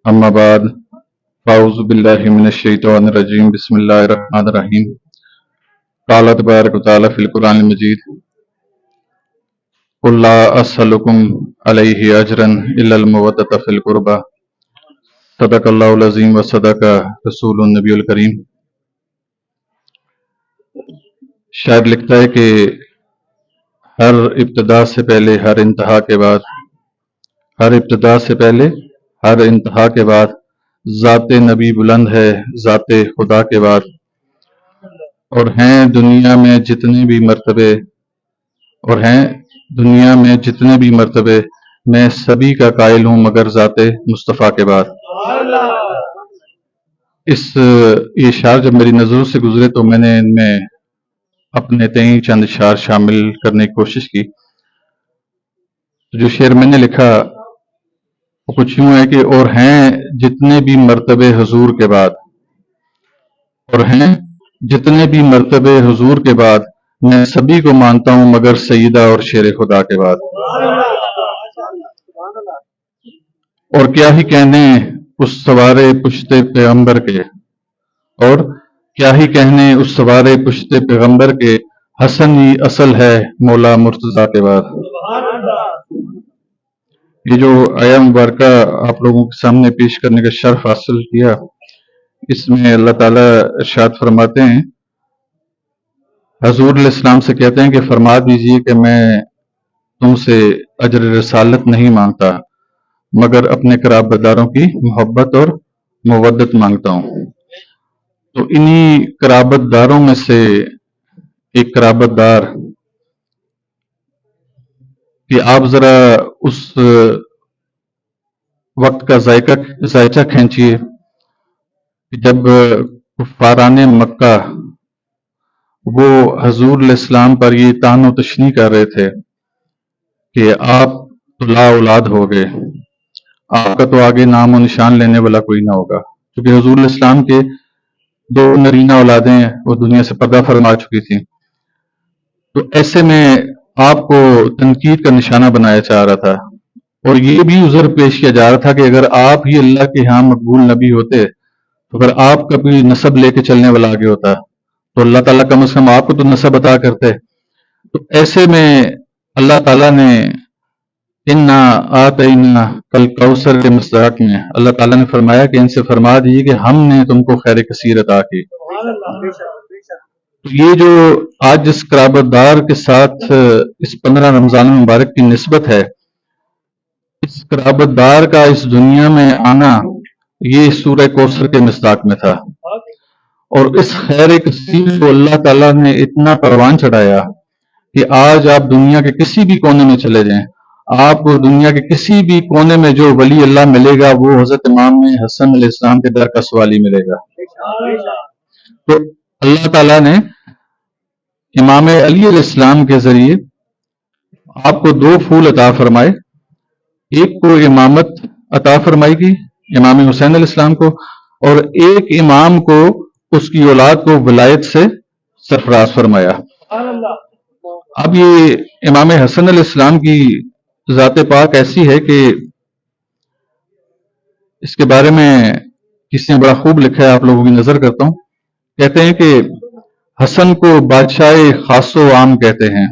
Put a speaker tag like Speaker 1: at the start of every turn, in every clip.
Speaker 1: अम्मा बाद फ़ाऊज़ु बिल्लाहि मिनश्शैतानिर्रजीम बिस्मिल्लाहिर्रहमानिर्रहीम क़ाल तबारक व तआला फ़िल क़ुरआनिल मजीद क़ुल ला असअलुकुम अलैहि अजरन इल्लल मवद्दत फ़िल क़ुरबा सदक़ल्लाहुल अज़ीम व सदक़ रसूलुन नबियुल करीम। शायर लिखता है कि हर इब्तिदा से पहले हर इंतहा के बाद, हर इब्तिदा से पहले हर इंतहा के बाद ज़ाते नबी बुलंद है ज़ाते खुदा के बाद। और हैं दुनिया में जितने भी मर्तबे, और हैं दुनिया में जितने भी मर्तबे, मैं सभी का कायल हूँ मगर ज़ाते मुस्तफ़ा के बाद। ये इशार जब मेरी नज़रों से गुजरे तो मैंने इनमें अपने तय चंद इशार शामिल करने की कोशिश की। तो जो शेर मैंने लिखा वो कुछ यूं है कि और हैं जितने भी मर्तबे हुजूर के बाद, और हैं जितने भी मर्तबे हुजूर के बाद, मैं सभी को मानता हूं मगर सईदा और शेर खुदा के बाद। और क्या ही कहने उस सवारे पुश्ते पैगंबर के, और क्या ही कहने उस सवारे पुश्ते पैगंबर के, हसन ही असल है मौला मुर्तजा के बाद। ये जो आया मुबारका आप लोगों के सामने पेश करने का शर्फ हासिल किया, इसमें अल्लाह ताला इरशाद फरमाते हैं, हजूर अलैहिस्सलाम से कहते हैं कि फरमा दीजिए कि मैं तुमसे अजर रसालत नहीं मांगता मगर अपने कराबतदारों की मोहब्बत और मवद्दत मांगता हूँ। तो इन्हीं कराबतदारों में से एक कराबतदार कि आप जरा उस वक्त का जायका खींचिए जब कुफ्फारान मक्का वो हजूर अलैहिस्सलाम पर ये तानो तशनी कर रहे थे कि आप तो ला औलाद हो गए, आपका तो आगे नाम और निशान लेने वाला कोई ना होगा, क्योंकि हजूर अलैहिस्सलाम के दो नरीना औलादें वो दुनिया से पर्दा फरमा चुकी थी। तो ऐसे में आपको तनकीद का निशाना बनाया जा रहा था और ये भी उज़र पेश किया जा रहा था कि अगर आप ही अल्लाह के यहाँ मकबूल नबी होते, तो अगर आप कभी नसब लेके चलने वाला आगे होता तो अल्लाह ताला कम से कम आपको तो नसब अता करते। तो ऐसे में अल्लाह ताला ने इन्ना आतैना कल कौसर के मस्तक में अल्लाह ताला ने फरमाया कि इनसे फरमा दीजिए कि हमने तुमको खैर कसीर अता की। तो ये जो आज जिस कराबतदार के साथ इस 15 रमजान मुबारक की निस्बत है, इस कराबतदार का इस दुनिया में आना ये सूरह कौसर के मिस्दाक में था। और इस खैर कसीर को अल्लाह ताला ने इतना परवान चढ़ाया कि आज आप दुनिया के किसी भी कोने में चले जाएं, आपको दुनिया के किसी भी कोने में जो वली अल्लाह मिलेगा वो हजरत इमाम हसन अलैहिस्सलाम के दर का सवाली मिलेगा। तो अल्लाह ताला ने इमाम अली अलैहिस्सलाम के जरिए आपको दो फूल अता फरमाए, एक को इमामत अता फरमाई की इमाम हुसैन अलैहिस्सलाम को, और एक इमाम को उसकी औलाद को विलायत से सरफराज फरमाया। अब ये इमाम हसन अलैहिस्सलाम की ज़ात पाक ऐसी है कि इसके बारे में किसी ने बड़ा खूब लिखा है, आप लोगों की नजर करता हूं। कहते हैं कि हसन को बादशाह खासो आम कहते हैं,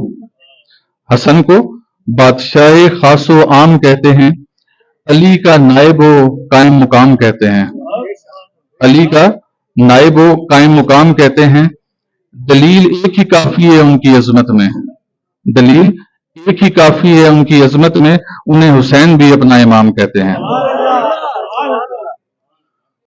Speaker 1: हसन को बादशाह खासो आम कहते हैं, अली का नायबो कायम मुकाम कहते हैं, अली का नायबो कायम मुकाम कहते हैं। दलील एक ही काफी है उनकी अजमत में, दलील एक ही काफी है उनकी अजमत में, उन्हें हुसैन भी अपना इमाम कहते हैं।